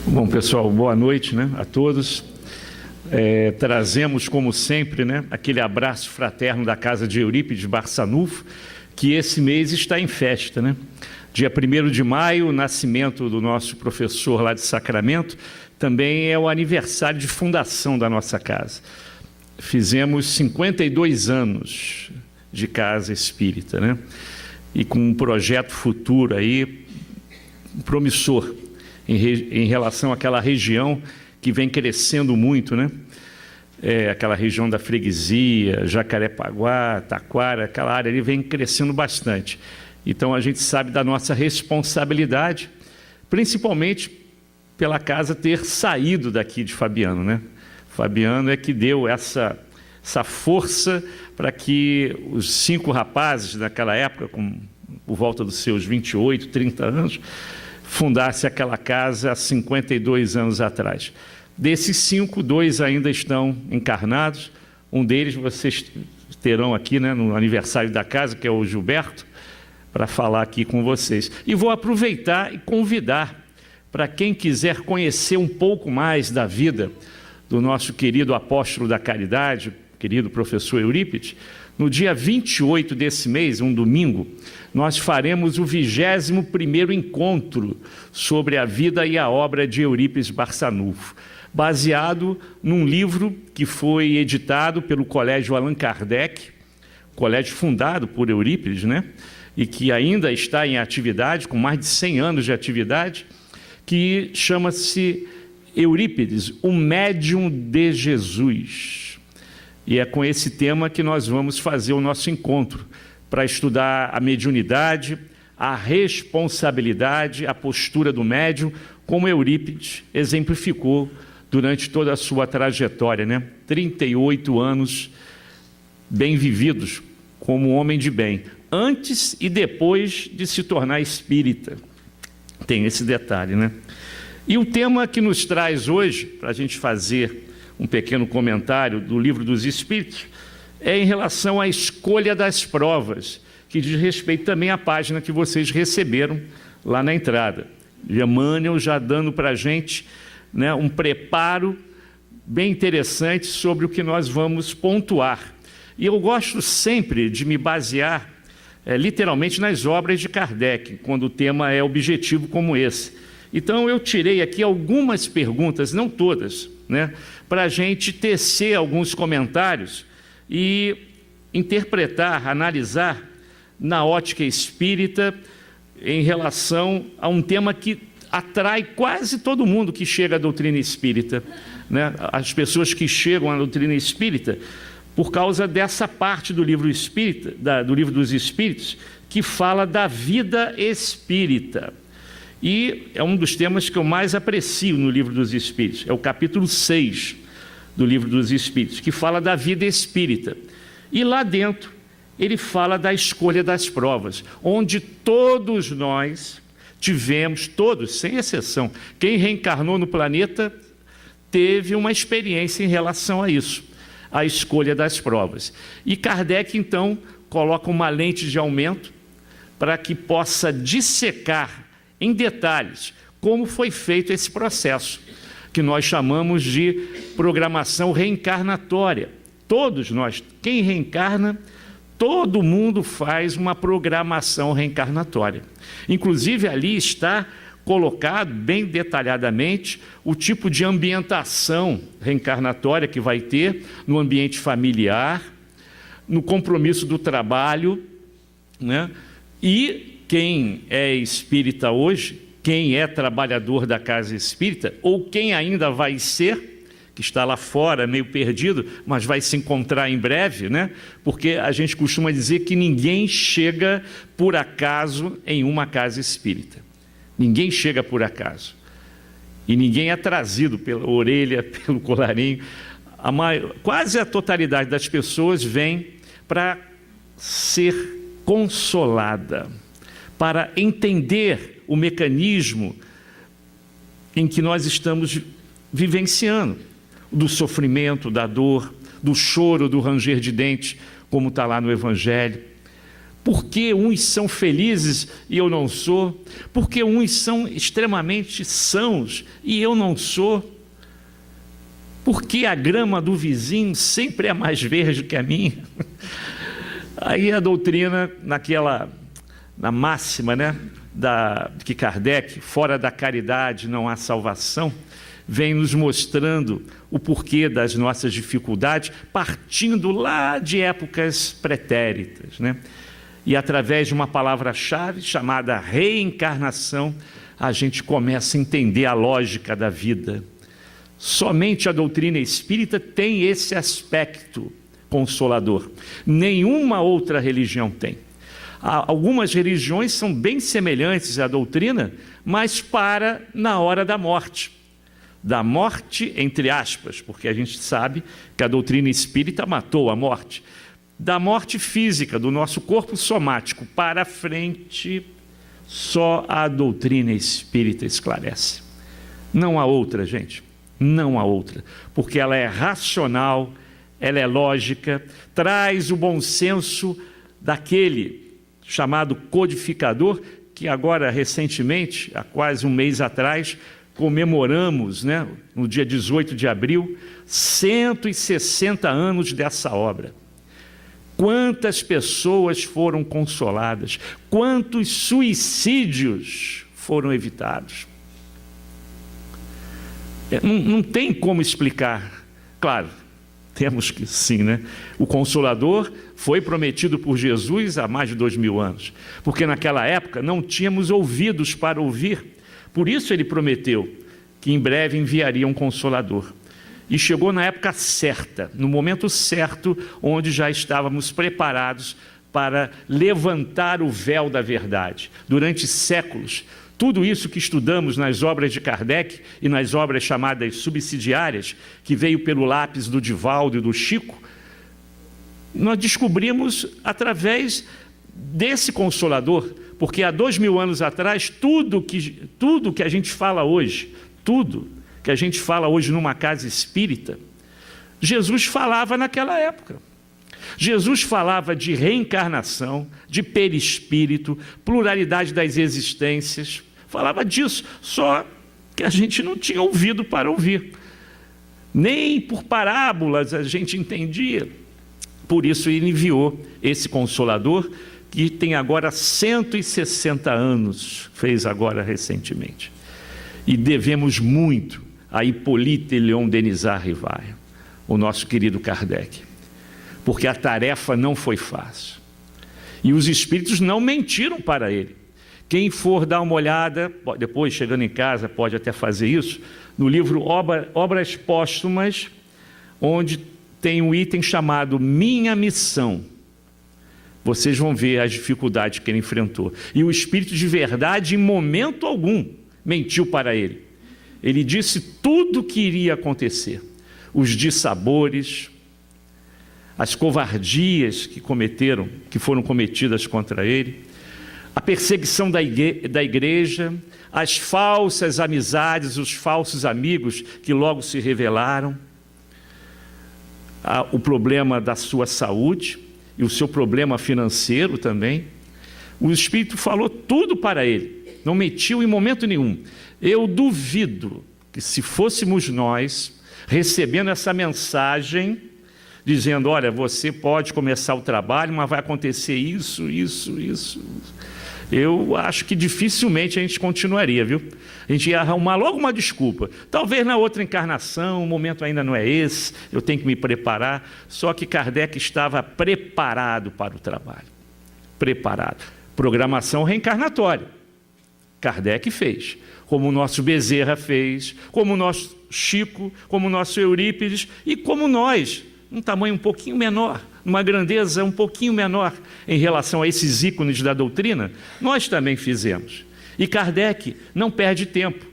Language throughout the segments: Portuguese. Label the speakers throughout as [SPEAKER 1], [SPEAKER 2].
[SPEAKER 1] Bom, pessoal, boa noite, a todos. Trazemos, como sempre, aquele abraço fraterno da casa de Eurípides Barçanufo, que esse mês está em festa, Dia 1º de maio, o nascimento do nosso professor lá de Sacramento, também é o aniversário de fundação da nossa casa. Fizemos 52 anos de casa espírita, E com um projeto futuro aí promissor em relação àquela região que vem crescendo muito, aquela região da Freguesia, Jacarepaguá, Taquara, aquela área ali vem crescendo bastante. Então a gente sabe da nossa responsabilidade, principalmente pela casa ter saído daqui de Fabiano, Fabiano é que deu essa força para que os 5 rapazes daquela época, por volta dos seus 28, 30 anos, fundasse aquela casa há 52 anos atrás. Desses 5, 2 ainda estão encarnados. Um deles vocês terão aqui, no aniversário da casa, que é o Gilberto, para falar aqui com vocês. E vou aproveitar e convidar para quem quiser conhecer um pouco mais da vida do nosso querido apóstolo da caridade, querido professor Eurípides. No dia 28 desse mês, um domingo, nós faremos o 21º encontro sobre a vida e a obra de Eurípides Barçanufo, baseado num livro que foi editado pelo Colégio Allan Kardec, colégio fundado por Eurípides, e que ainda está em atividade, com mais de 100 anos de atividade, que chama-se Eurípides, o Médium de Jesus. E é com esse tema que nós vamos fazer o nosso encontro, para estudar a mediunidade, a responsabilidade, a postura do médium, como Eurípides exemplificou durante toda a sua trajetória, 38 anos bem vividos como homem de bem, antes e depois de se tornar espírita. Tem esse detalhe, E o tema que nos traz hoje, para a gente fazer um pequeno comentário do Livro dos Espíritos, é em relação à escolha das provas, que diz respeito também à página que vocês receberam lá na entrada. Emmanuel já dando para a gente um preparo bem interessante sobre o que nós vamos pontuar. E eu gosto sempre de me basear literalmente nas obras de Kardec, quando o tema é objetivo como esse. Então eu tirei aqui algumas perguntas, não todas, para a gente tecer alguns comentários e interpretar, analisar na ótica espírita em relação a um tema que atrai quase todo mundo que chega à doutrina espírita, As pessoas que chegam à doutrina espírita por causa dessa parte do livro espírita, do Livro dos Espíritos, que fala da vida espírita. E é um dos temas que eu mais aprecio no Livro dos Espíritos, é o capítulo 6 do Livro dos Espíritos, que fala da vida espírita. E lá dentro, ele fala da escolha das provas, onde todos nós tivemos, todos, sem exceção, quem reencarnou no planeta teve uma experiência em relação a isso, a escolha das provas. E Kardec, então, coloca uma lente de aumento para que possa dissecar em detalhes como foi feito esse processo, que nós chamamos de programação reencarnatória. Todos nós, quem reencarna, todo mundo faz uma programação reencarnatória. Inclusive ali está colocado bem detalhadamente o tipo de ambientação reencarnatória que vai ter no ambiente familiar, no compromisso do trabalho, E quem é espírita hoje, quem é trabalhador da casa espírita, ou quem ainda vai ser, que está lá fora meio perdido, mas vai se encontrar em breve, Porque a gente costuma dizer que ninguém chega por acaso em uma casa espírita. Ninguém chega por acaso. E ninguém é trazido pela orelha, pelo colarinho. Quase a totalidade das pessoas vem para ser consolada, para entender o mecanismo em que nós estamos vivenciando, do sofrimento, da dor, do choro, do ranger de dentes, como está lá no Evangelho, Por que uns são felizes e eu não sou? Por que uns são extremamente sãos e eu não sou? Por que a grama do vizinho sempre é mais verde que a minha? Aí a doutrina, na máxima, né, que Kardec, fora da caridade não há salvação, vem nos mostrando o porquê das nossas dificuldades, partindo lá de épocas pretéritas, né? E através de uma palavra-chave chamada reencarnação, a gente começa a entender a lógica da vida. Somente a doutrina espírita tem esse aspecto consolador. Nenhuma outra religião tem. Algumas religiões são bem semelhantes à doutrina, mas para na hora da morte. Da morte, entre aspas, porque a gente sabe que a doutrina espírita matou a morte. Da morte física, do nosso corpo somático para frente, só a doutrina espírita esclarece. Não há outra, gente, não há outra, porque ela é racional, ela é lógica, traz o bom senso daquele chamado codificador, que agora recentemente, há quase um mês atrás, comemoramos, né, no dia 18 de abril, 160 anos dessa obra. Quantas pessoas foram consoladas, quantos suicídios foram evitados. Não tem como explicar. Claro, temos que sim, né? O Consolador foi prometido por Jesus há mais de 2000 anos, porque naquela época não tínhamos ouvidos para ouvir. Por isso ele prometeu que em breve enviaria um Consolador. E chegou na época certa, no momento certo, onde já estávamos preparados para levantar o véu da verdade. Durante séculos, tudo isso que estudamos nas obras de Kardec e nas obras chamadas subsidiárias, que veio pelo lápis do Divaldo e do Chico, nós descobrimos através desse Consolador, porque há 2000 anos atrás, tudo que a gente fala hoje, tudo que a gente fala hoje numa casa espírita, Jesus falava naquela época. Jesus falava de reencarnação, de perispírito, pluralidade das existências, falava disso, só que a gente não tinha ouvido para ouvir. Nem por parábolas a gente entendia. Por isso ele enviou esse Consolador, que tem agora 160 anos, fez agora recentemente. E devemos muito a Hippolyte Léon Denisard Rivail, o nosso querido Kardec, porque a tarefa não foi fácil. E os espíritos não mentiram para ele. Quem for dar uma olhada, depois chegando em casa pode até fazer isso, no livro Obras Póstumas, onde tem um item chamado Minha Missão. Vocês vão ver as dificuldades que ele enfrentou. E o espírito de verdade, em momento algum, mentiu para ele. Ele disse tudo o que iria acontecer. Os dissabores, as covardias que foram cometidas contra ele, a perseguição da igreja, as falsas amizades, os falsos amigos que logo se revelaram, o problema da sua saúde e o seu problema financeiro também. O Espírito falou tudo para ele, não mentiu em momento nenhum. Eu duvido que se fôssemos nós recebendo essa mensagem, dizendo, olha, você pode começar o trabalho, mas vai acontecer isso. Eu acho que dificilmente a gente continuaria, viu? A gente ia arrumar logo uma desculpa. Talvez na outra encarnação, o momento ainda não é esse, eu tenho que me preparar. Só que Kardec estava preparado para o trabalho. Preparado. Programação reencarnatória. Kardec fez. Como o nosso Bezerra fez, como o nosso Chico, como o nosso Eurípides e como nós, um tamanho um pouquinho menor, uma grandeza um pouquinho menor em relação a esses ícones da doutrina, nós também fizemos. E Kardec não perde tempo.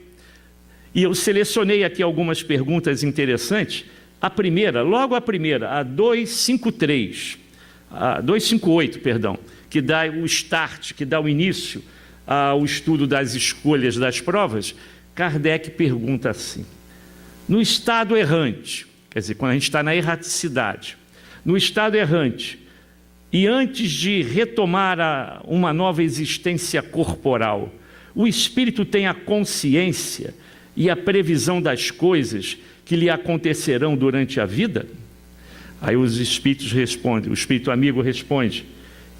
[SPEAKER 1] E eu selecionei aqui algumas perguntas interessantes. A primeira, logo a primeira, a 258, perdão, que dá o start, que dá o início ao estudo das escolhas das provas. Kardec pergunta assim: no estado errante, quer dizer, quando a gente está na erraticidade, no estado errante, e antes de retomar uma nova existência corporal, o espírito tem a consciência e a previsão das coisas que lhe acontecerão durante a vida? Aí os espíritos respondem, o espírito amigo responde: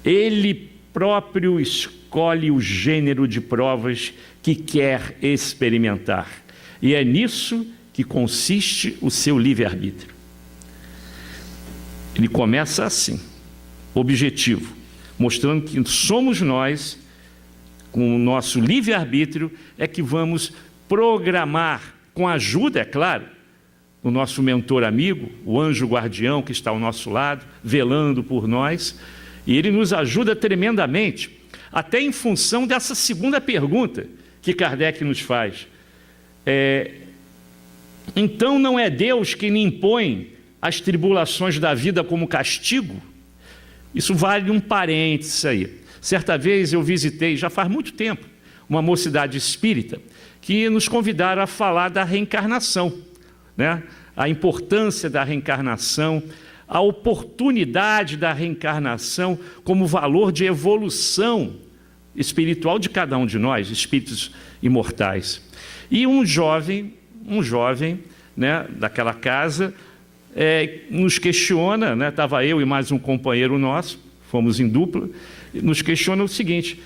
[SPEAKER 1] ele próprio escolhe o gênero de provas que quer experimentar, e é nisso que consiste o seu livre-arbítrio. Ele começa assim, objetivo, mostrando que somos nós, com o nosso livre-arbítrio, é que vamos programar, com a ajuda, é claro, do nosso mentor amigo, o anjo guardião que está ao nosso lado, velando por nós, e ele nos ajuda tremendamente, até em função dessa segunda pergunta que Kardec nos faz. Então não é Deus quem lhe impõe as tribulações da vida como castigo? Isso vale um parênteses aí. Certa vez eu visitei, já faz muito tempo, uma mocidade espírita, que nos convidaram a falar da reencarnação, né? A importância da reencarnação, a oportunidade da reencarnação como valor de evolução espiritual de cada um de nós, espíritos imortais. E um jovem, né, daquela casa, nos questiona, né, estava eu e mais um companheiro nosso, fomos em dupla, nos questiona o seguinte: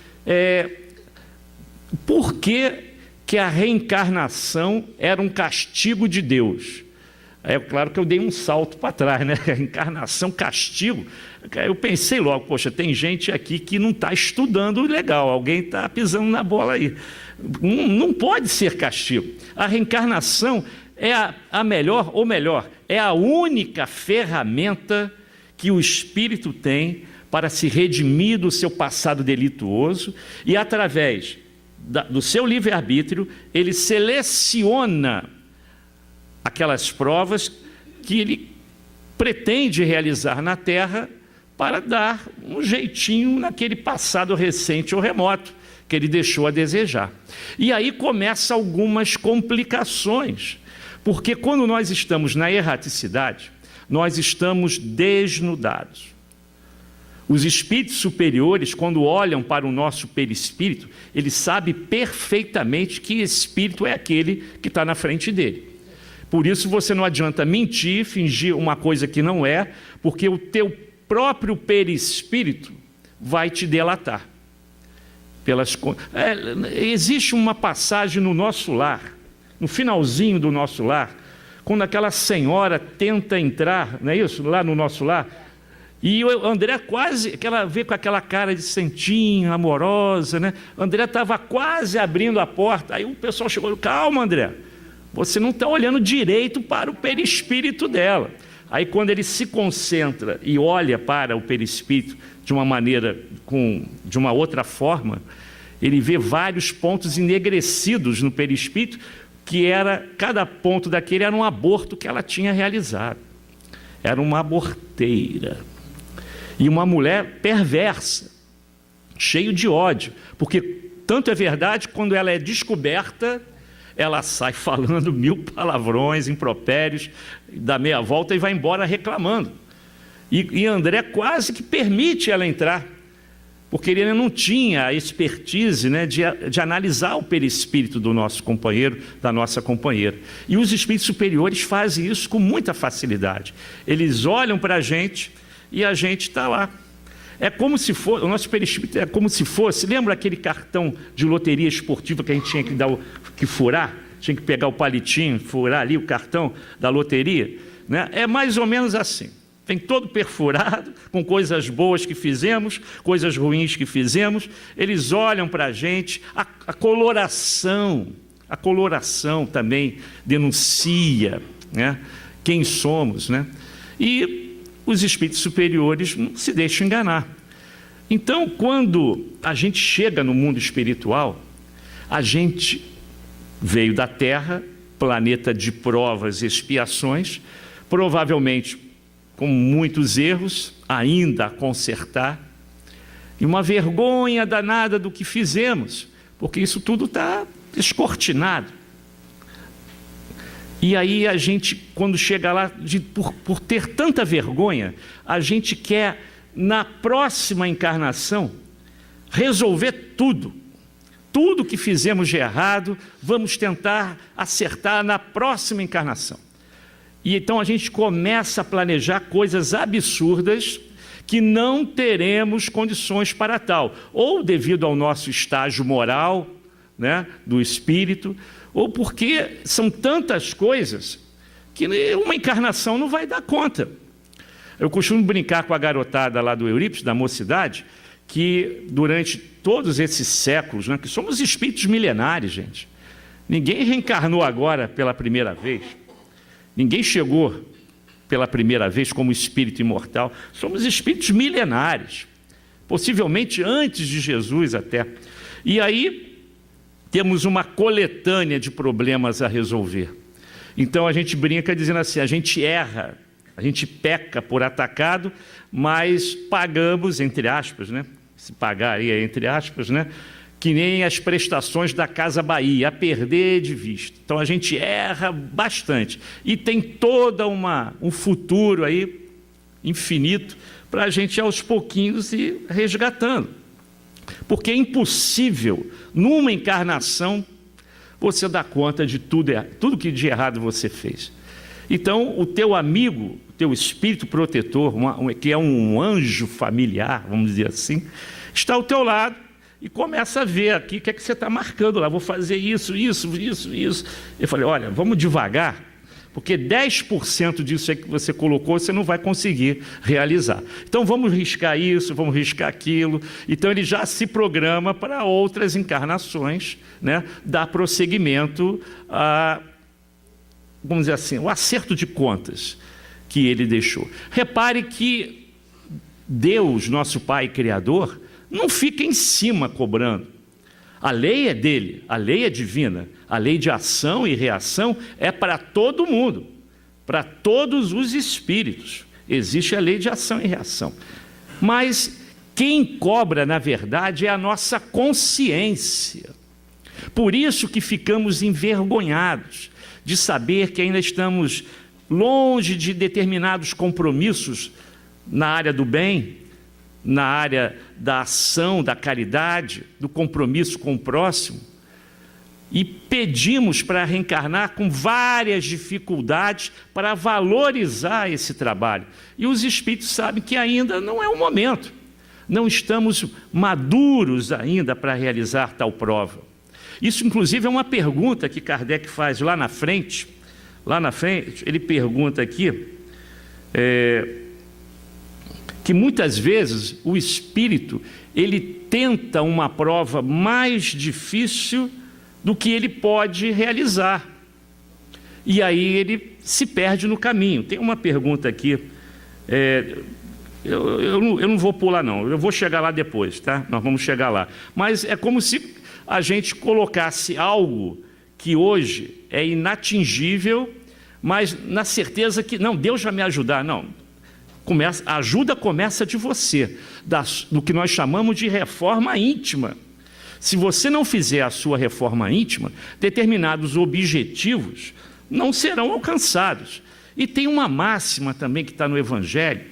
[SPEAKER 1] por que a reencarnação era um castigo de Deus? É claro que eu dei um salto para trás, né? Reencarnação, castigo. Eu pensei logo, poxa, tem gente aqui que não está estudando legal, alguém está pisando na bola aí. Não pode ser castigo. A reencarnação é a melhor, ou melhor, é a única ferramenta que o espírito tem para se redimir do seu passado delituoso e, através do seu livre-arbítrio, ele seleciona aquelas provas que ele pretende realizar na Terra para dar um jeitinho naquele passado recente ou remoto que ele deixou a desejar. E aí começam algumas complicações, porque quando nós estamos na erraticidade, nós estamos desnudados. Os espíritos superiores, quando olham para o nosso perispírito, eles sabem perfeitamente que espírito é aquele que está na frente dele. Por isso você não adianta mentir, fingir uma coisa que não é, porque o teu próprio perispírito vai te delatar. Existe uma passagem no nosso lar, no finalzinho do nosso lar, quando aquela senhora tenta entrar, não é isso? Lá no nosso lar, e o André quase, ela vê com aquela cara de santinho, amorosa, né? O André estava quase abrindo a porta, aí o pessoal chegou: calma, André, você não está olhando direito para o perispírito dela. Aí quando ele se concentra e olha para o perispírito de uma maneira, de uma outra forma, ele vê vários pontos enegrecidos no perispírito, que cada ponto daquele era um aborto que ela tinha realizado. Era uma aborteira. E uma mulher perversa, cheio de ódio, porque tanto é verdade, quando ela é descoberta, ela sai falando 1000 palavrões, impropérios, dá meia volta e vai embora reclamando. E André quase que permite ela entrar, porque ele não tinha a expertise, né, de analisar o perispírito do nosso companheiro, da nossa companheira. E os espíritos superiores fazem isso com muita facilidade. Eles olham para a gente e a gente está lá. É como se fosse, o nosso perispírito é como se fosse, lembra aquele cartão de loteria esportiva que a gente tinha que furar? Tinha que pegar o palitinho, furar ali o cartão da loteria, né? É mais ou menos assim. Vem todo perfurado, com coisas boas que fizemos, coisas ruins que fizemos. Eles olham para a gente, a coloração também denuncia, né, quem somos, né? E os espíritos superiores não se deixam enganar. Então, quando a gente chega no mundo espiritual, a gente veio da Terra, planeta de provas e expiações, provavelmente com muitos erros ainda a consertar, e uma vergonha danada do que fizemos, porque isso tudo está descortinado. E aí a gente, quando chega lá, por ter tanta vergonha, a gente quer na próxima encarnação, resolver tudo. Tudo que fizemos de errado, vamos tentar acertar na próxima encarnação. E então a gente começa a planejar coisas absurdas que não teremos condições para tal, ou devido ao nosso estágio moral, né, do espírito, ou porque são tantas coisas que uma encarnação não vai dar conta. Eu costumo brincar com a garotada lá do Eurípides, da mocidade, que durante todos esses séculos, né, que somos espíritos milenares, gente, ninguém reencarnou agora pela primeira vez, ninguém chegou pela primeira vez como espírito imortal, somos espíritos milenares, possivelmente antes de Jesus até. E aí temos uma coletânea de problemas a resolver. Então a gente brinca dizendo assim, a gente erra, a gente peca por atacado, mas pagamos, entre aspas, né? Se pagar aí é entre aspas, né? Que nem as prestações da Casa Bahia, a perder de vista. Então a gente erra bastante e tem toda um futuro aí infinito para a gente aos pouquinhos ir resgatando. Porque é impossível, numa encarnação, você dar conta de tudo que de errado você fez. Então, o teu amigo, o teu espírito protetor, que é um anjo familiar, vamos dizer assim, está ao teu lado e começa a ver aqui o que é que você está marcando lá. Vou fazer isso. Eu falei, olha, vamos devagar, porque 10% disso aí que você colocou, você não vai conseguir realizar. Então, vamos riscar isso, vamos riscar aquilo. Então, ele já se programa para outras encarnações, né? Dar prosseguimento a, vamos dizer assim, o acerto de contas que ele deixou. Repare que Deus, nosso Pai Criador, não fica em cima cobrando. A lei é dele, a lei é divina, a lei de ação e reação é para todo mundo, para todos os espíritos. Existe a lei de ação e reação. Mas quem cobra, na verdade, é a nossa consciência. Por isso que ficamos envergonhados de saber que ainda estamos longe de determinados compromissos na área do bem, na área da ação, da caridade, do compromisso com o próximo, e pedimos para reencarnar com várias dificuldades para valorizar esse trabalho. E os espíritos sabem que ainda não é o momento, não estamos maduros ainda para realizar tal prova. Isso, inclusive, é uma pergunta que Kardec faz lá na frente. Lá na frente, ele pergunta aqui, que muitas vezes o espírito, ele tenta uma prova mais difícil do que ele pode realizar. E aí ele se perde no caminho. Tem uma pergunta aqui, eu não vou pular não, eu vou chegar lá depois, tá? Nós vamos chegar lá. Mas é como se a gente colocasse algo que hoje é inatingível, mas na certeza que, não, Deus vai me ajudar. Não, a ajuda começa de você, do que nós chamamos de reforma íntima. Se você não fizer a sua reforma íntima, determinados objetivos não serão alcançados. E tem uma máxima também que está no Evangelho,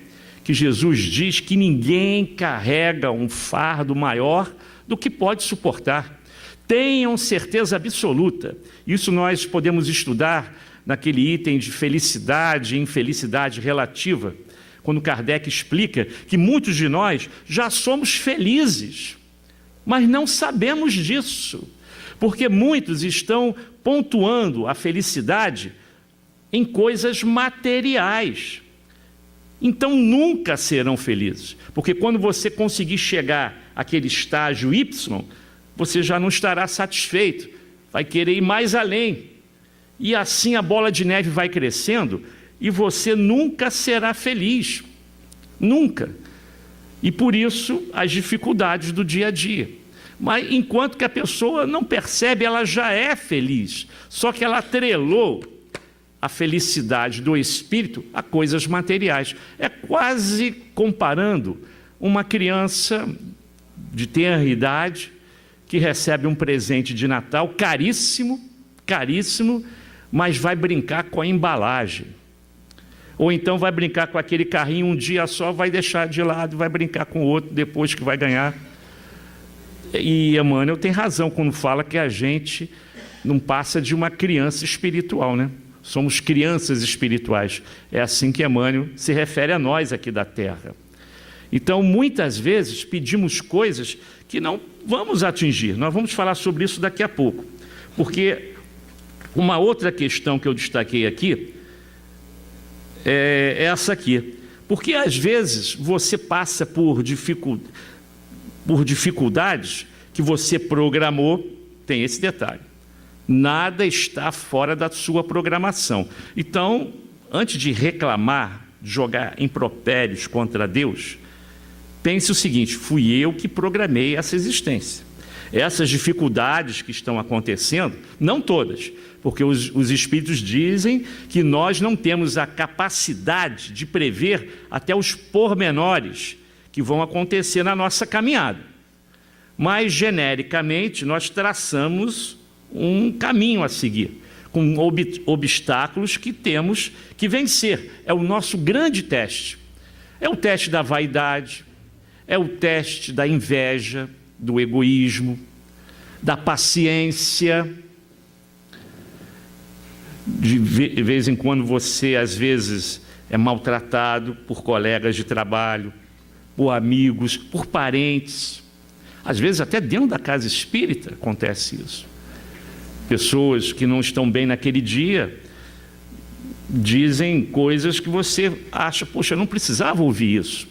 [SPEAKER 1] que Jesus diz que ninguém carrega um fardo maior do que pode suportar. Tenham certeza absoluta. Isso nós podemos estudar naquele item de felicidade e infelicidade relativa, quando Kardec explica que muitos de nós já somos felizes, mas não sabemos disso, porque muitos estão pontuando a felicidade em coisas materiais. Então nunca serão felizes, porque quando você conseguir chegar àquele estágio Y, você já não estará satisfeito, vai querer ir mais além. E assim a bola de neve vai crescendo e você nunca será feliz. Nunca. E por isso as dificuldades do dia a dia. Mas enquanto que a pessoa não percebe, ela já é feliz. Só que ela atrelou a felicidade do espírito a coisas materiais. É quase comparando uma criança de tenra idade que recebe um presente de Natal caríssimo, caríssimo, mas vai brincar com a embalagem. Ou então vai brincar com aquele carrinho um dia só, vai deixar de lado, vai brincar com o outro depois que vai ganhar. E Emmanuel tem razão quando fala que a gente não passa de uma criança espiritual, né? Somos crianças espirituais. É assim que Emmanuel se refere a nós aqui da Terra. Então, muitas vezes, pedimos coisas que não vamos atingir. Nós vamos falar sobre isso daqui a pouco. Porque uma outra questão que eu destaquei aqui é essa aqui. Porque, às vezes, você passa por dificuldades que você programou, tem esse detalhe. Nada está fora da sua programação. Então, antes de reclamar, de jogar impropérios contra Deus, pense o seguinte: fui eu que programei essa existência. Essas dificuldades que estão acontecendo, não todas, porque os espíritos dizem que nós não temos a capacidade de prever até os pormenores que vão acontecer na nossa caminhada. Mas, genericamente, nós traçamos um caminho a seguir, com obstáculos que temos que vencer. É o nosso grande teste. É o teste da vaidade, é o teste da inveja, do egoísmo, da paciência. De vez em quando você, às vezes, é maltratado por colegas de trabalho, por amigos, por parentes. Às vezes até dentro da casa espírita acontece isso. Pessoas que não estão bem naquele dia dizem coisas que você acha, poxa, eu não precisava ouvir isso.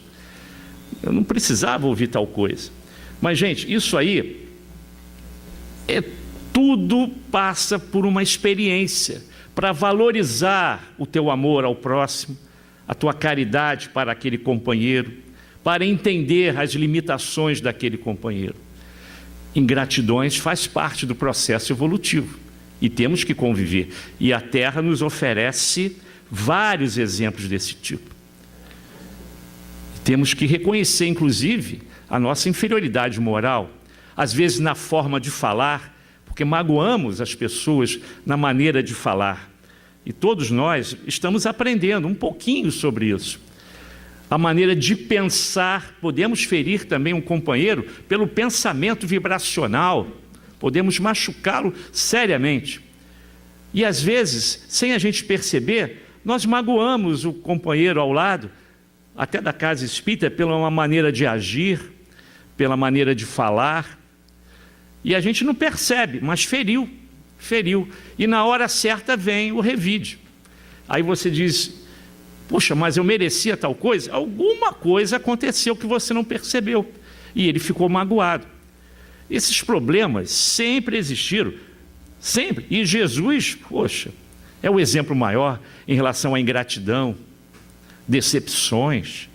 [SPEAKER 1] Eu não precisava ouvir tal coisa. Mas, gente, isso aí tudo passa por uma experiência para valorizar o teu amor ao próximo, a tua caridade para aquele companheiro, para entender as limitações daquele companheiro. Ingratidões faz parte do processo evolutivo e temos que conviver. E a Terra nos oferece vários exemplos desse tipo. Temos que reconhecer, inclusive, a nossa inferioridade moral, às vezes na forma de falar, porque magoamos as pessoas na maneira de falar. E todos nós estamos aprendendo um pouquinho sobre isso. A maneira de pensar, podemos ferir também um companheiro pelo pensamento vibracional, podemos machucá-lo seriamente. E às vezes, sem a gente perceber, nós magoamos o companheiro ao lado, até da casa espírita, pela uma maneira de agir, pela maneira de falar, e a gente não percebe, mas feriu. E na hora certa vem o revide. Aí você diz: puxa, mas eu merecia tal coisa? Alguma coisa aconteceu que você não percebeu. E ele ficou magoado. Esses problemas sempre existiram, sempre. E Jesus, poxa, é o exemplo maior em relação à ingratidão, decepções.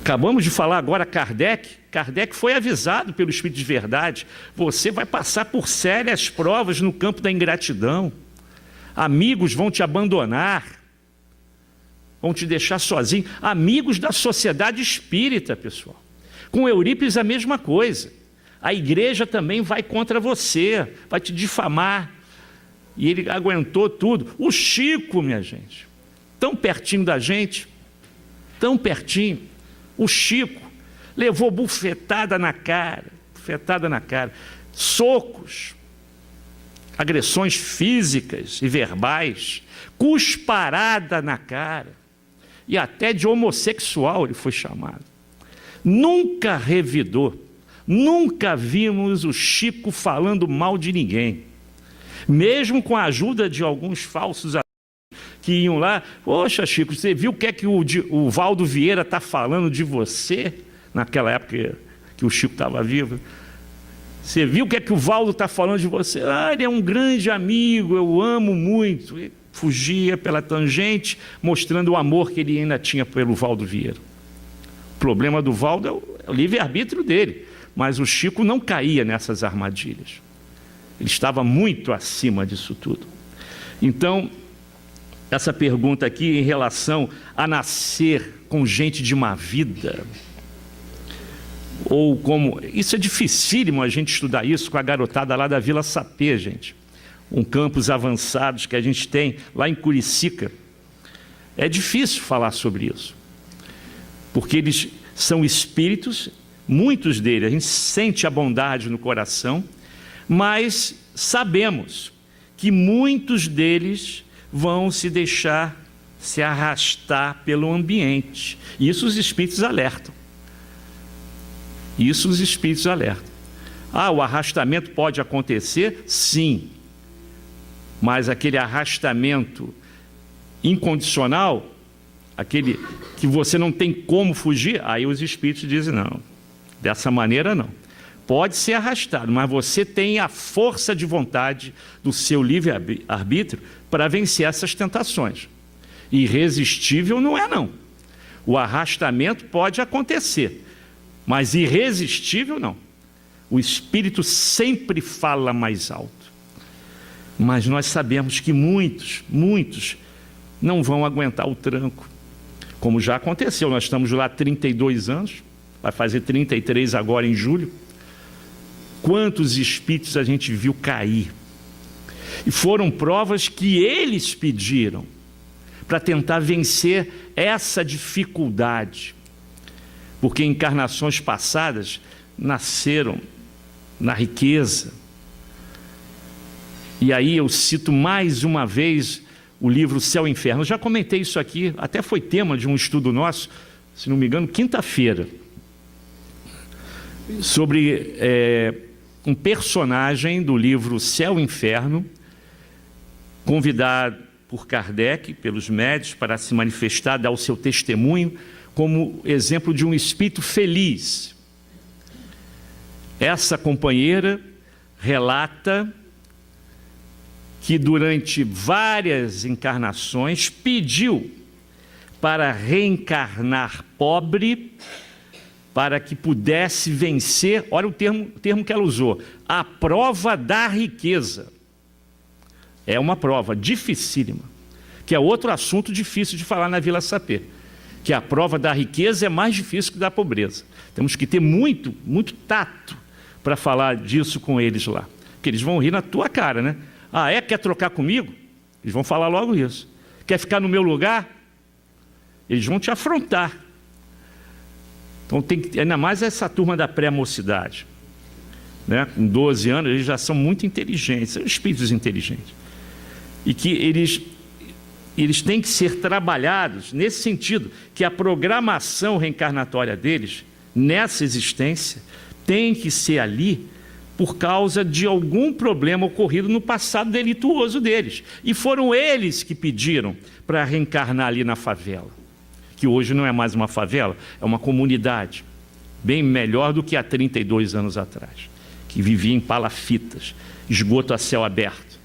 [SPEAKER 1] Acabamos de falar agora Kardec. Kardec foi avisado pelo Espírito de Verdade: você vai passar por sérias provas no campo da ingratidão. Amigos vão te abandonar, vão te deixar sozinho. Amigos da sociedade espírita, pessoal. Com Eurípides a mesma coisa. A igreja também vai contra você, vai te difamar. E ele aguentou tudo. O Chico, minha gente, tão pertinho da gente, tão pertinho. O Chico levou bufetada na cara, socos, agressões físicas e verbais, cusparada na cara, e até de homossexual ele foi chamado. Nunca revidou, nunca vimos o Chico falando mal de ninguém, mesmo com a ajuda de alguns falsos que iam lá: poxa, Chico, você viu o que é que o Valdo Vieira está falando de você? Naquela época que o Chico estava vivo. Você viu o que é que o Valdo está falando de você? Ah, ele é um grande amigo, eu amo muito. E fugia pela tangente, mostrando o amor que ele ainda tinha pelo Valdo Vieira. O problema do Valdo é o livre-arbítrio dele, mas o Chico não caía nessas armadilhas. Ele estava muito acima disso tudo. Então, essa pergunta aqui em relação a nascer com gente de má vida, ou como... Isso é dificílimo a gente estudar isso com a garotada lá da Vila Sapê, gente. Um campus avançados que a gente tem lá em Curicica. É difícil falar sobre isso, porque eles são espíritos, muitos deles, a gente sente a bondade no coração, mas sabemos que muitos deles vão se deixar se arrastar pelo ambiente. Isso os espíritos alertam. Isso os espíritos alertam. O arrastamento pode acontecer? Sim. Mas aquele arrastamento incondicional, aquele que você não tem como fugir, aí os espíritos dizem não, dessa maneira não. Pode ser arrastado, mas você tem a força de vontade do seu livre-arbítrio para vencer essas tentações. Irresistível não é não. O arrastamento pode acontecer, mas irresistível não. O espírito sempre fala mais alto. Mas nós sabemos que muitos não vão aguentar o tranco. Como já aconteceu, nós estamos lá há 32 anos, vai fazer 33 agora em julho. Quantos espíritos a gente viu cair? E foram provas que eles pediram para tentar vencer essa dificuldade. Porque em encarnações passadas nasceram na riqueza. E aí eu cito mais uma vez o livro Céu e Inferno. Eu já comentei isso aqui, até foi tema de um estudo nosso, se não me engano, quinta-feira, sobre um personagem do livro Céu e Inferno, convidado por Kardec, pelos médiuns, para se manifestar, dar o seu testemunho, como exemplo de um espírito feliz. Essa companheira relata que durante várias encarnações pediu para reencarnar pobre, para que pudesse vencer, olha o termo que ela usou, a prova da riqueza. É uma prova dificílima, que é outro assunto difícil de falar na Vila Sapê, que a prova da riqueza é mais difícil que da pobreza. Temos que ter muito tato para falar disso com eles lá, porque eles vão rir na tua cara, né? Quer trocar comigo? Eles vão falar logo isso. Quer ficar no meu lugar? Eles vão te afrontar. Então tem que, ainda mais essa turma da pré-mocidade, né? Com 12 anos, eles já são muito inteligentes, são espíritos inteligentes. E que eles têm que ser trabalhados nesse sentido, que a programação reencarnatória deles, nessa existência, tem que ser ali por causa de algum problema ocorrido no passado delituoso deles. E foram eles que pediram para reencarnar ali na favela, que hoje não é mais uma favela, é uma comunidade, bem melhor do que há 32 anos atrás, que vivia em palafitas, esgoto a céu aberto.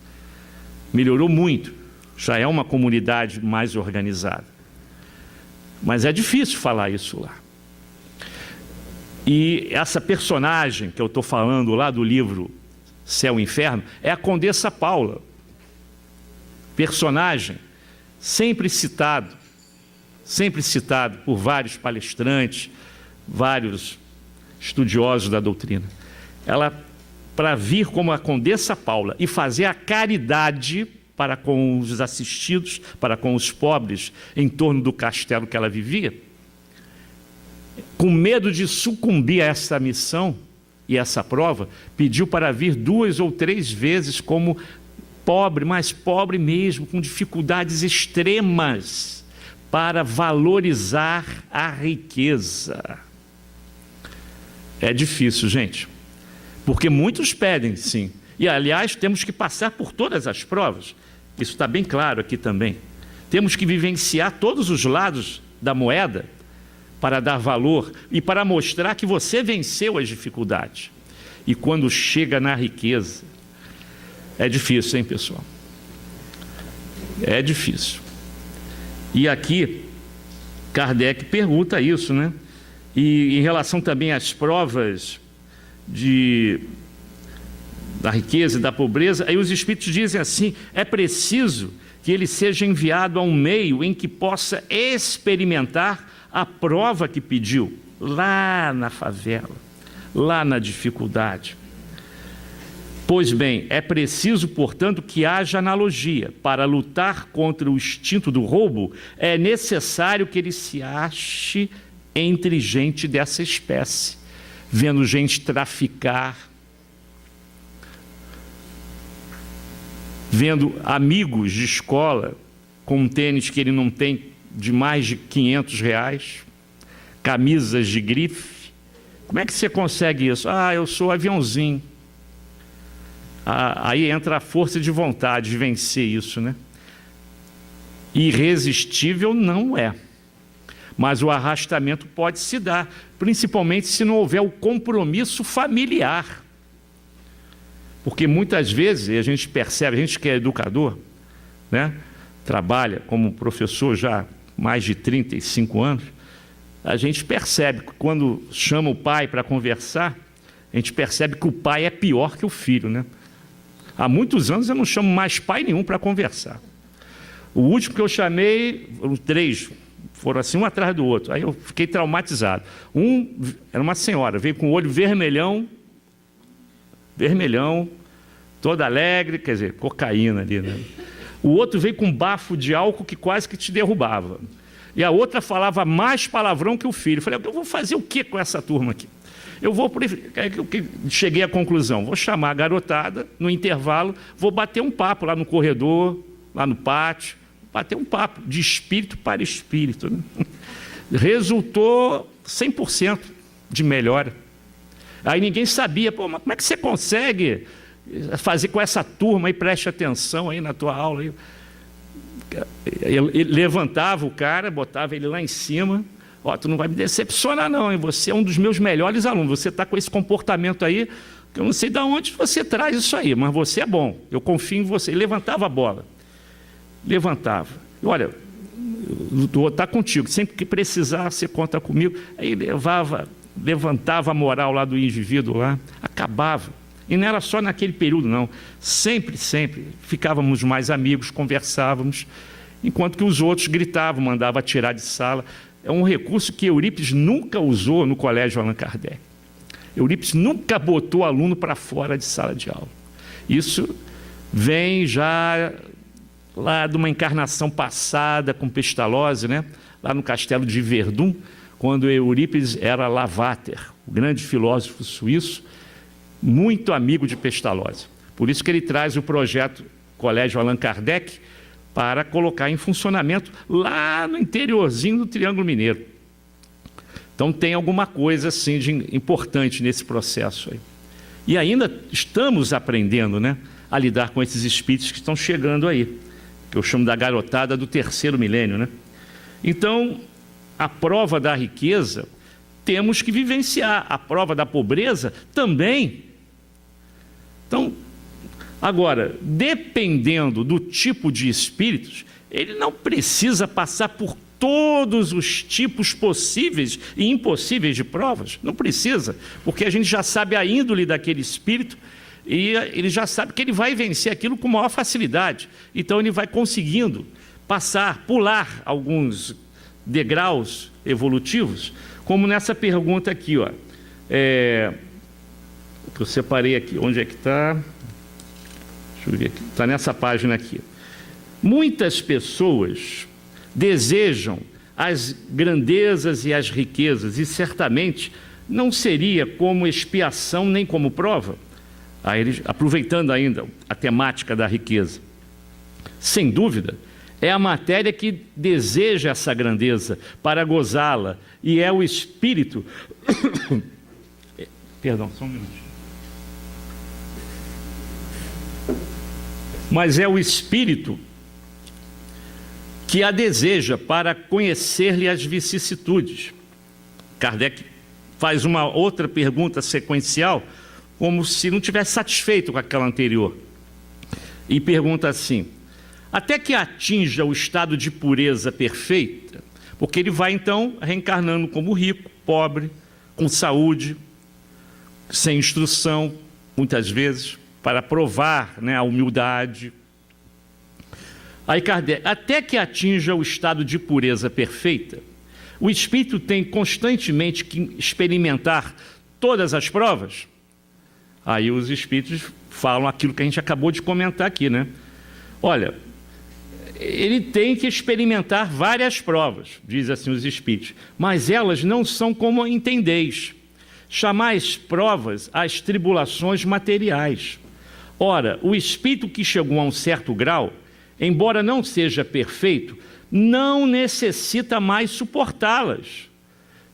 [SPEAKER 1] Melhorou muito, já é uma comunidade mais organizada. Mas é difícil falar isso lá. E essa personagem que eu estou falando lá do livro Céu e Inferno é a Condessa Paula. Personagem sempre citado por vários palestrantes, vários estudiosos da doutrina. Ela, para vir como a Condessa Paula e fazer a caridade para com os assistidos, para com os pobres em torno do castelo que ela vivia, com medo de sucumbir a essa missão e essa prova, pediu para vir 2 ou 3 vezes como pobre, mas pobre mesmo, com dificuldades extremas, para valorizar a riqueza. É difícil, gente, porque muitos pedem, sim. E, aliás, temos que passar por todas as provas. Isso está bem claro aqui também. Temos que vivenciar todos os lados da moeda para dar valor e para mostrar que você venceu as dificuldades. E quando chega na riqueza, é difícil, hein, pessoal? É difícil. E aqui, Kardec pergunta isso, né? E em relação também às provas da riqueza e da pobreza, aí os espíritos dizem assim: é preciso que ele seja enviado a um meio em que possa experimentar a prova que pediu, lá na favela, lá na dificuldade. Pois bem, é preciso, portanto, que haja analogia. Para lutar contra o instinto do roubo, é necessário que ele se ache entre gente dessa espécie, vendo gente traficar, vendo amigos de escola com um tênis que ele não tem de mais de R$500, camisas de grife. Como é que você consegue isso? Eu sou aviãozinho. Aí entra a força de vontade de vencer isso, né? Irresistível não é, mas o arrastamento pode se dar, principalmente se não houver o compromisso familiar. Porque muitas vezes a gente percebe, a gente que é educador, né, trabalha como professor já há mais de 35 anos, a gente percebe que quando chama o pai para conversar, a gente percebe que o pai é pior que o filho, né? Há muitos anos eu não chamo mais pai nenhum para conversar. O último que eu chamei, os 3 foram assim, um atrás do outro. Aí eu fiquei traumatizado. Era uma senhora, veio com o olho vermelhão, toda alegre, quer dizer, cocaína ali, né? O outro veio com um bafo de álcool que quase que te derrubava. E a outra falava mais palavrão que o filho. Eu falei, eu vou fazer o que com essa turma aqui? Eu cheguei à conclusão, vou chamar a garotada, no intervalo, vou bater um papo lá no corredor, lá no pátio, bater um papo de espírito para espírito, né? Resultou 100% de melhora. Aí ninguém sabia, mas como é que você consegue fazer com essa turma aí, preste atenção aí na tua aula. Ele levantava o cara, botava ele lá em cima, tu não vai me decepcionar não, hein? Você é um dos meus melhores alunos, você está com esse comportamento aí, que eu não sei de onde você traz isso aí, mas você é bom, eu confio em você. Ele levantava a bola, levantava, olha, eu vou estar contigo, sempre que precisar você conta comigo. Aí levantava a moral lá do indivíduo lá, acabava. E não era só naquele período não, sempre ficávamos mais amigos, conversávamos, enquanto que os outros gritavam, mandavam tirar de sala. É um recurso que Eurípides nunca usou no colégio Allan Kardec. Eurípides nunca botou aluno para fora de sala de aula. Isso vem já lá de uma encarnação passada com Pestalozzi, né? Lá no castelo de Verdun, quando Eurípides era Lavater, o grande filósofo suíço, muito amigo de Pestalozzi. Por isso que ele traz o projeto Colégio Allan Kardec para colocar em funcionamento lá no interiorzinho do Triângulo Mineiro. Então tem alguma coisa assim de importante nesse processo aí. E ainda estamos aprendendo, né, a lidar com esses espíritos que estão chegando aí, que eu chamo da garotada do 3º milênio, né? Então, a prova da riqueza temos que vivenciar, a prova da pobreza também. Então, agora, dependendo do tipo de espíritos, ele não precisa passar por todos os tipos possíveis e impossíveis de provas, não precisa, porque a gente já sabe a índole daquele espírito e ele já sabe que ele vai vencer aquilo com maior facilidade. Então ele vai conseguindo pular alguns degraus evolutivos, como nessa pergunta aqui, ó, que eu separei aqui, onde é que está? Deixa eu ver aqui, está nessa página aqui. Muitas pessoas desejam as grandezas e as riquezas, e certamente não seria como expiação nem como prova. Aí ele, aproveitando ainda a temática da riqueza, sem dúvida, é a matéria que deseja essa grandeza para gozá-la, e é o espírito... Perdão, só um minutinho. Mas é o espírito que a deseja para conhecer-lhe as vicissitudes. Kardec faz uma outra pergunta sequencial, como se não tivesse satisfeito com aquela anterior. E pergunta assim: até que atinja o estado de pureza perfeita, porque ele vai então reencarnando como rico, pobre, com saúde, sem instrução, muitas vezes, para provar, né, a humildade. Aí Kardec, até que atinja o estado de pureza perfeita, o espírito tem constantemente que experimentar todas as provas? Aí os espíritos falam aquilo que a gente acabou de comentar aqui, né? Olha, ele tem que experimentar várias provas, diz assim os espíritos, mas elas não são como entendeis. Chamais provas as tribulações materiais. Ora, o espírito que chegou a um certo grau, embora não seja perfeito, não necessita mais suportá-las.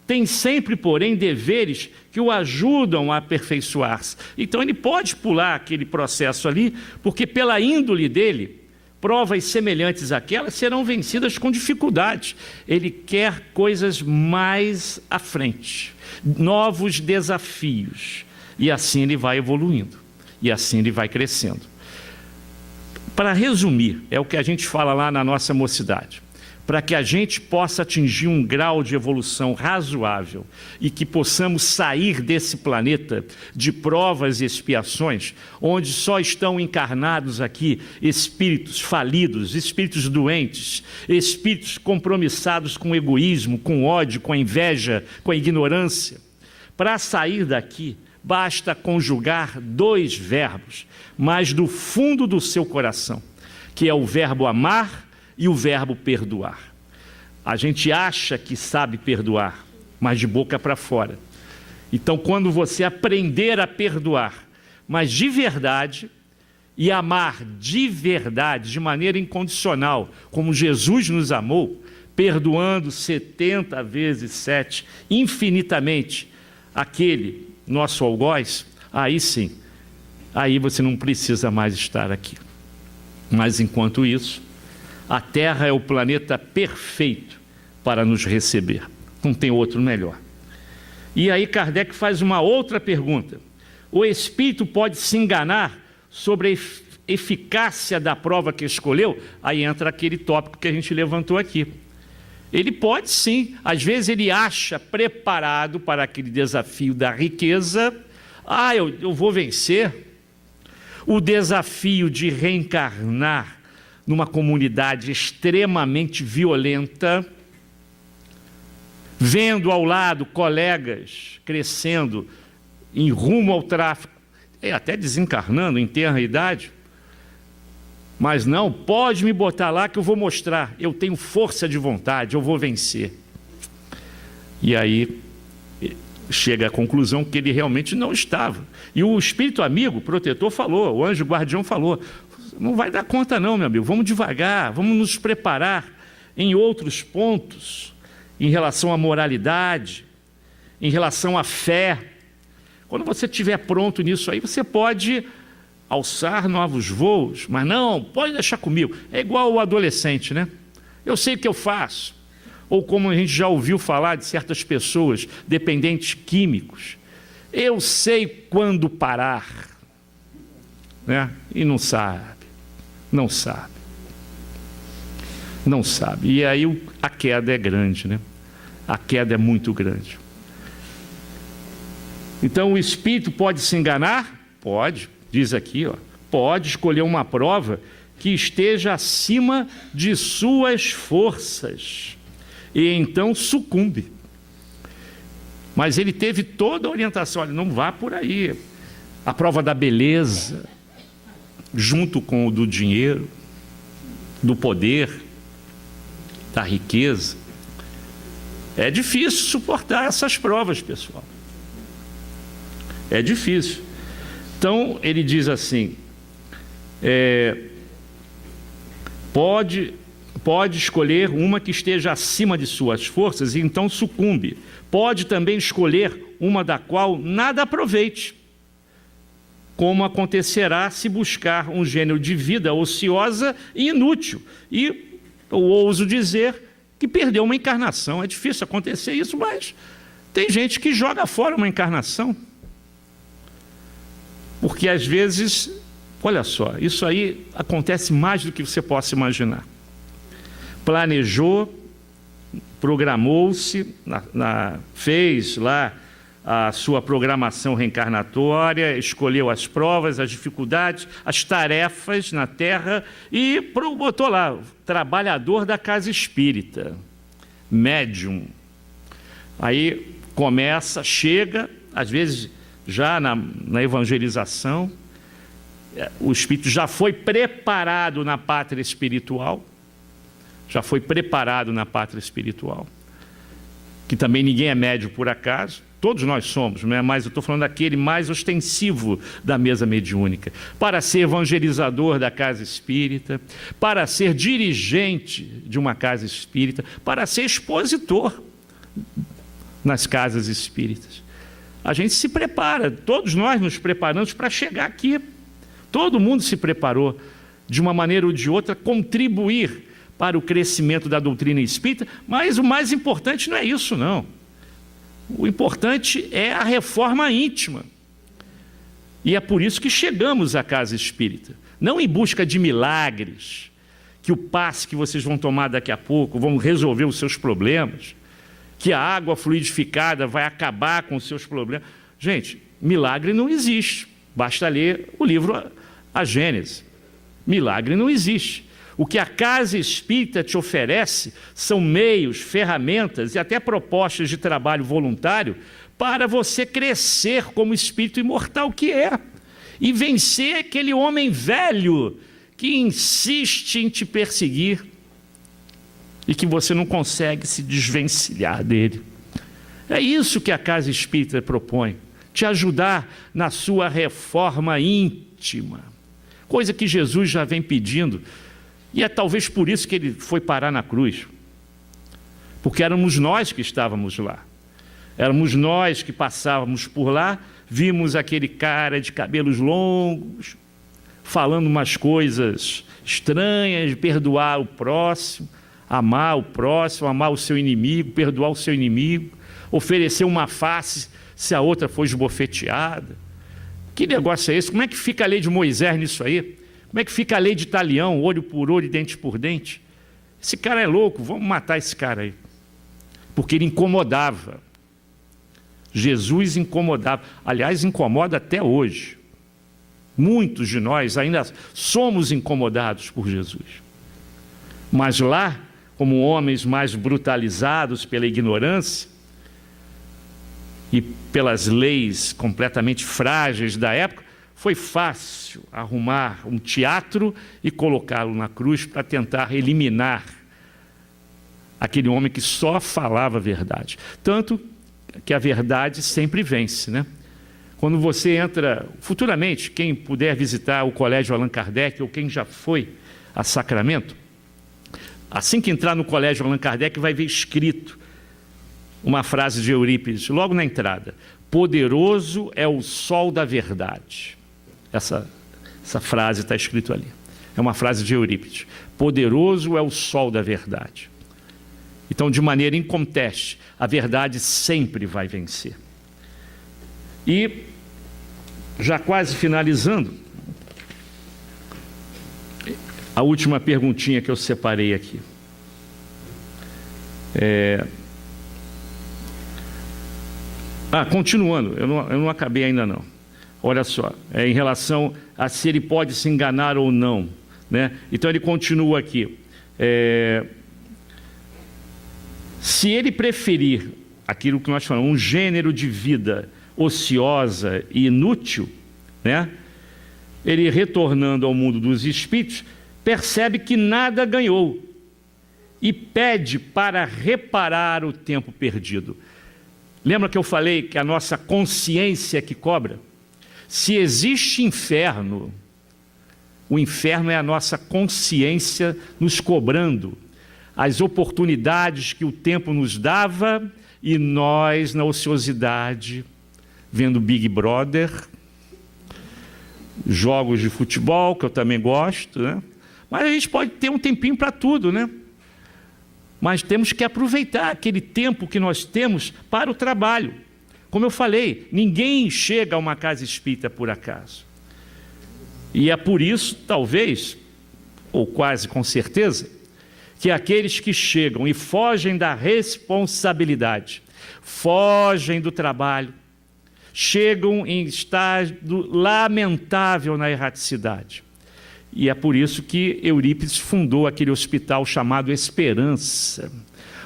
[SPEAKER 1] Tem sempre, porém, deveres que o ajudam a aperfeiçoar-se. Então ele pode pular aquele processo ali, porque pela índole dele, provas semelhantes àquelas serão vencidas com dificuldade. Ele quer coisas mais à frente, novos desafios. E assim ele vai evoluindo, e assim ele vai crescendo. Para resumir, é o que a gente fala lá na nossa mocidade. Para que a gente possa atingir um grau de evolução razoável e que possamos sair desse planeta de provas e expiações, onde só estão encarnados aqui espíritos falidos, espíritos doentes, espíritos compromissados com o egoísmo, com o ódio, com a inveja, com a ignorância. Para sair daqui, basta conjugar 2 verbos, mas do fundo do seu coração, que é o verbo amar e o verbo perdoar. A gente acha que sabe perdoar, mas de boca para fora. Então, quando você aprender a perdoar, mas de verdade, e amar de verdade, de maneira incondicional, como Jesus nos amou, perdoando 70 vezes 7, infinitamente, aquele nosso algoz, aí sim, aí você não precisa mais estar aqui. Mas enquanto isso, a Terra é o planeta perfeito para nos receber. Não tem outro melhor. E aí Kardec faz uma outra pergunta. O espírito pode se enganar sobre a eficácia da prova que escolheu? Aí entra aquele tópico que a gente levantou aqui. Ele pode sim. Às vezes ele acha preparado para aquele desafio da riqueza. Eu vou vencer. O desafio de reencarnar numa comunidade extremamente violenta, vendo ao lado colegas crescendo em rumo ao tráfico, e até desencarnando em tenra idade, mas não, pode me botar lá que eu vou mostrar, eu tenho força de vontade, eu vou vencer. E aí chega à conclusão que ele realmente não estava. E o espírito amigo, protetor, falou, o anjo guardião falou, não vai dar conta não, meu amigo, vamos devagar, vamos nos preparar em outros pontos, em relação à moralidade, em relação à fé. Quando você estiver pronto nisso aí, você pode alçar novos voos, mas não, pode deixar comigo. É igual o adolescente, né? Eu sei o que eu faço. Ou como a gente já ouviu falar de certas pessoas, dependentes químicos, eu sei quando parar, né? E não sabe. Não sabe. Não sabe. E aí a queda é grande, né? A queda é muito grande. Então o espírito pode se enganar? Pode. Diz aqui, ó. Pode escolher uma prova que esteja acima de suas forças. E então sucumbe. Mas ele teve toda a orientação. Olha, não vá por aí. A prova da beleza, junto com o do dinheiro, do poder, da riqueza. É difícil suportar essas provas, pessoal. É difícil. Então, ele diz assim, pode escolher uma que esteja acima de suas forças e então sucumbe. Pode também escolher uma da qual nada aproveite, como acontecerá se buscar um gênero de vida ociosa e inútil. E eu ouso dizer que perdeu uma encarnação. É difícil acontecer isso, mas tem gente que joga fora uma encarnação. Porque às vezes, olha só, isso aí acontece mais do que você possa imaginar. Planejou, programou-se, fez lá a sua programação reencarnatória, escolheu as provas, as dificuldades, as tarefas na Terra e botou lá, trabalhador da casa espírita, médium. Aí começa, chega, às vezes já na evangelização. O espírito já foi preparado na pátria espiritual. Já foi preparado na pátria espiritual. Que também ninguém é médio por acaso. Todos nós somos, né? Mas eu estou falando daquele mais ostensivo da mesa mediúnica. Para ser evangelizador da casa espírita, para ser dirigente de uma casa espírita, para ser expositor nas casas espíritas. A gente se prepara, todos nós nos preparamos para chegar aqui. Todo mundo se preparou, de uma maneira ou de outra, contribuir para o crescimento da doutrina espírita, mas o mais importante não é isso, não. O importante é a reforma íntima. E é por isso que chegamos à casa espírita. Não em busca de milagres, que o passe que vocês vão tomar daqui a pouco vão resolver os seus problemas, que a água fluidificada vai acabar com os seus problemas. Gente, milagre não existe. Basta ler o livro A Gênese. Milagre não existe. O que a casa espírita te oferece são meios, ferramentas e até propostas de trabalho voluntário para você crescer como espírito imortal que é e vencer aquele homem velho que insiste em te perseguir e que você não consegue se desvencilhar dele. É isso que a casa espírita propõe, te ajudar na sua reforma íntima, coisa que Jesus já vem pedindo. E é talvez por isso que ele foi parar na cruz. Porque éramos nós que estávamos lá. Éramos nós que passávamos por lá, vimos aquele cara de cabelos longos, falando umas coisas estranhas, de perdoar o próximo, amar o seu inimigo, perdoar o seu inimigo, oferecer uma face se a outra for esbofeteada. Que negócio é esse? Como é que fica a lei de Moisés nisso aí? Como é que fica a lei de Talião, olho por olho e dente por dente? Esse cara é louco, vamos matar esse cara aí. Porque ele incomodava. Jesus incomodava. Aliás, incomoda até hoje. Muitos de nós ainda somos incomodados por Jesus. Mas lá, como homens mais brutalizados pela ignorância e pelas leis completamente frágeis da época, foi fácil arrumar um teatro e colocá-lo na cruz para tentar eliminar aquele homem que só falava a verdade. Tanto que a verdade sempre vence, né? Quando você entra, futuramente, quem puder visitar o Colégio Allan Kardec, ou quem já foi a Sacramento, assim que entrar no Colégio Allan Kardec, vai ver escrito uma frase de Eurípides, logo na entrada: poderoso é o sol da verdade. Essa frase está escrita ali. É uma frase de Eurípides. Poderoso é o sol da verdade. Então, de maneira inconteste, a verdade sempre vai vencer. E, já quase finalizando, a última perguntinha que eu separei aqui. Continuando, eu não acabei ainda não. Olha só, em relação a se ele pode se enganar ou não, né? Então ele continua aqui. Se ele preferir aquilo que nós falamos, um gênero de vida ociosa e inútil, né? Ele, retornando ao mundo dos espíritos, percebe que nada ganhou e pede para reparar o tempo perdido. Lembra que eu falei que a nossa consciência é que cobra? Se existe inferno, o inferno é a nossa consciência nos cobrando as oportunidades que o tempo nos dava e nós, na ociosidade, vendo Big Brother, jogos de futebol, que eu também gosto, né? Mas a gente pode ter um tempinho para tudo, né? Mas temos que aproveitar aquele tempo que nós temos para o trabalho. Como eu falei, ninguém chega a uma casa espírita por acaso. E é por isso, talvez, ou quase com certeza, que aqueles que chegam e fogem da responsabilidade, fogem do trabalho, chegam em estado lamentável na erraticidade. E é por isso que Eurípides fundou aquele hospital chamado Esperança,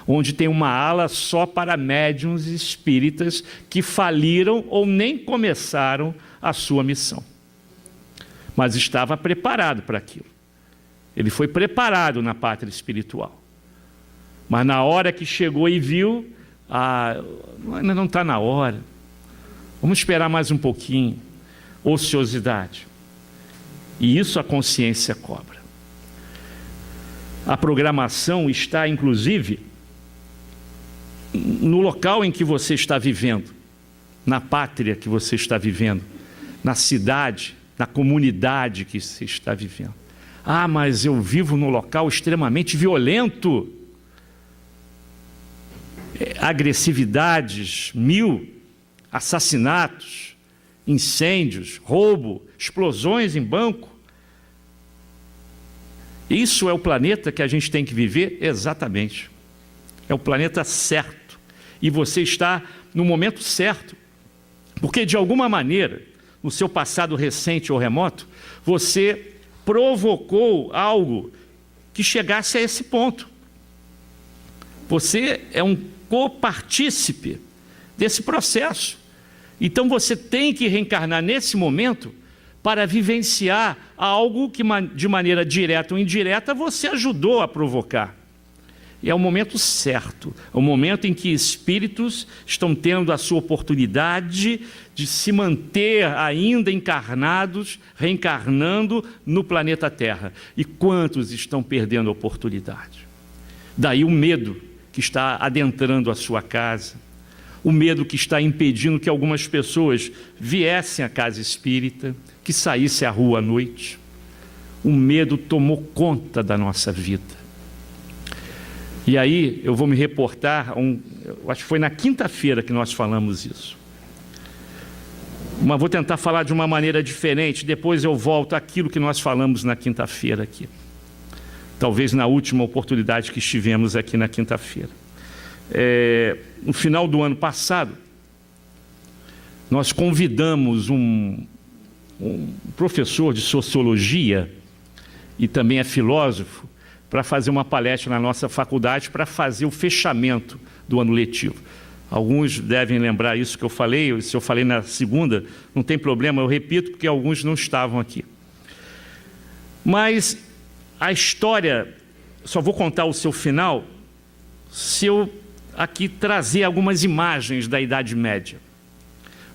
[SPEAKER 1] onde tem uma ala só para médiuns espíritas que faliram ou nem começaram a sua missão. Mas estava preparado para aquilo. Ele foi preparado na pátria espiritual. Mas na hora que chegou e viu, ainda não está na hora. Vamos esperar mais um pouquinho. Ociosidade. E isso a consciência cobra. A programação está, inclusive, no local em que você está vivendo, na pátria que você está vivendo, na cidade, na comunidade que você está vivendo. Ah, mas eu vivo num local extremamente violento. Agressividades, 1000, assassinatos, incêndios, roubo, explosões em banco. Isso é o planeta que a gente tem que viver? Exatamente. É o planeta certo. E você está no momento certo. Porque, de alguma maneira, no seu passado recente ou remoto, você provocou algo que chegasse a esse ponto. Você é um copartícipe desse processo. Então você tem que reencarnar nesse momento para vivenciar algo que de maneira direta ou indireta você ajudou a provocar. E é o momento certo, é o momento em que espíritos estão tendo a sua oportunidade de se manter ainda encarnados, reencarnando no planeta Terra. E quantos estão perdendo a oportunidade? Daí o medo que está adentrando a sua casa, o medo que está impedindo que algumas pessoas viessem à casa espírita, que saíssem à rua à noite. O medo tomou conta da nossa vida. E aí eu vou me reportar, eu acho que foi na quinta-feira que nós falamos isso. Mas vou tentar falar de uma maneira diferente, depois eu volto àquilo que nós falamos na quinta-feira aqui. Talvez na última oportunidade que estivemos aqui na quinta-feira. No final do ano passado, nós convidamos um professor de sociologia e também é filósofo para fazer uma palestra na nossa faculdade para fazer o fechamento do ano letivo. Alguns devem lembrar isso que eu falei, se eu falei na segunda, não tem problema, eu repito porque alguns não estavam aqui. Mas a história, só vou contar o seu final, se eu aqui trazer algumas imagens da Idade Média.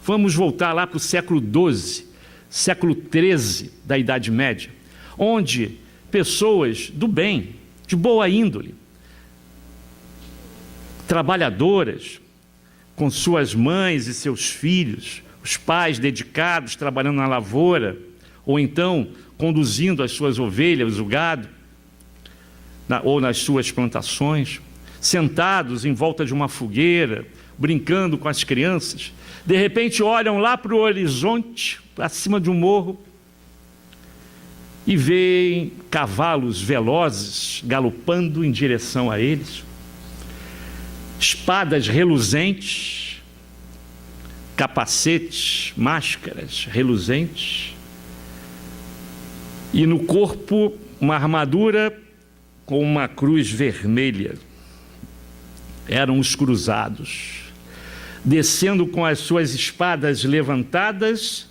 [SPEAKER 1] Vamos voltar lá para o século XII, século XIII da Idade Média, onde pessoas do bem, de boa índole, trabalhadoras, com suas mães e seus filhos, os pais dedicados, trabalhando na lavoura, ou então conduzindo as suas ovelhas, o gado, ou nas suas plantações, sentados em volta de uma fogueira, brincando com as crianças, de repente olham lá para o horizonte, acima de um morro, e veem cavalos velozes galopando em direção a eles, espadas reluzentes, capacetes, máscaras reluzentes, e no corpo uma armadura com uma cruz vermelha. Eram os cruzados, descendo com as suas espadas levantadas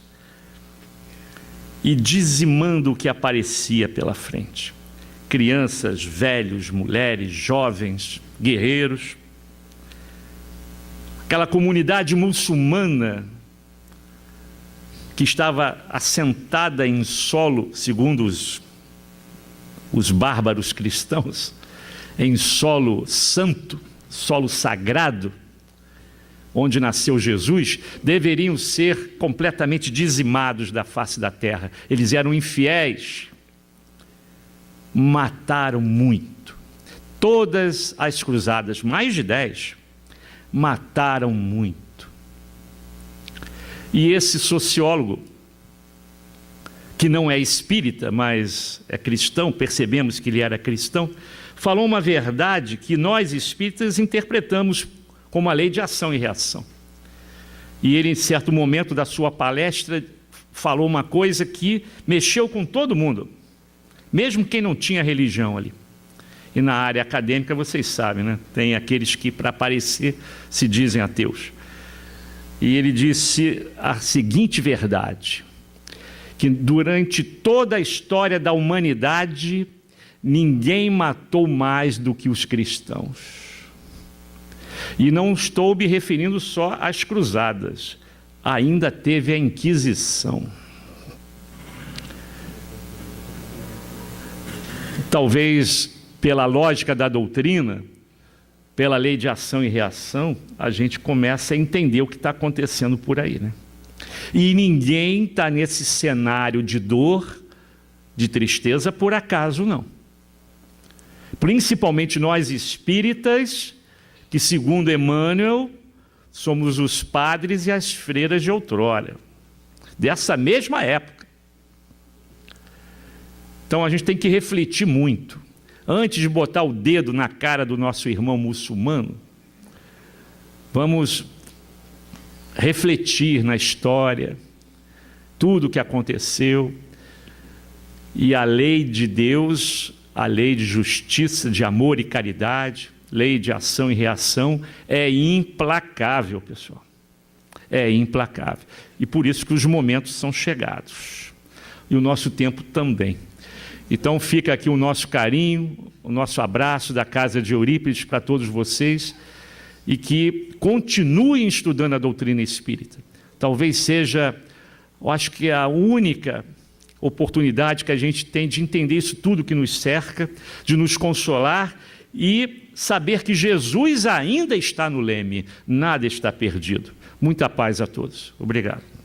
[SPEAKER 1] e dizimando o que aparecia pela frente. Crianças, velhos, mulheres, jovens, guerreiros. Aquela comunidade muçulmana que estava assentada em solo, segundo os bárbaros cristãos, em solo santo, solo sagrado, onde nasceu Jesus, deveriam ser completamente dizimados da face da terra. Eles eram infiéis, mataram muito. Todas as cruzadas, mais de 10, mataram muito. E esse sociólogo, que não é espírita, mas é cristão, percebemos que ele era cristão, falou uma verdade que nós espíritas interpretamos como a lei de ação e reação. E ele, em certo momento da sua palestra, falou uma coisa que mexeu com todo mundo, mesmo quem não tinha religião ali. E na área acadêmica, vocês sabem, né? Tem aqueles que, para aparecer, se dizem ateus. E ele disse a seguinte verdade: que durante toda a história da humanidade, ninguém matou mais do que os cristãos. E não estou me referindo só às cruzadas, ainda teve a Inquisição. Talvez pela lógica da doutrina, pela lei de ação e reação, a gente começa a entender o que está acontecendo por aí, né? E ninguém está nesse cenário de dor, de tristeza, por acaso não. Principalmente nós espíritas, que segundo Emmanuel, somos os padres e as freiras de outrora, dessa mesma época. Então a gente tem que refletir muito. Antes de botar o dedo na cara do nosso irmão muçulmano, vamos refletir na história, tudo o que aconteceu, e a lei de Deus, a lei de justiça, de amor e caridade, lei de ação e reação, é implacável, pessoal. É implacável. E por isso que os momentos são chegados. E o nosso tempo também. Então fica aqui o nosso carinho, o nosso abraço da Casa de Eurípides para todos vocês, e que continuem estudando a doutrina espírita. Talvez seja, eu acho que a única oportunidade que a gente tem de entender isso tudo que nos cerca, de nos consolar e saber que Jesus ainda está no leme, nada está perdido. Muita paz a todos. Obrigado.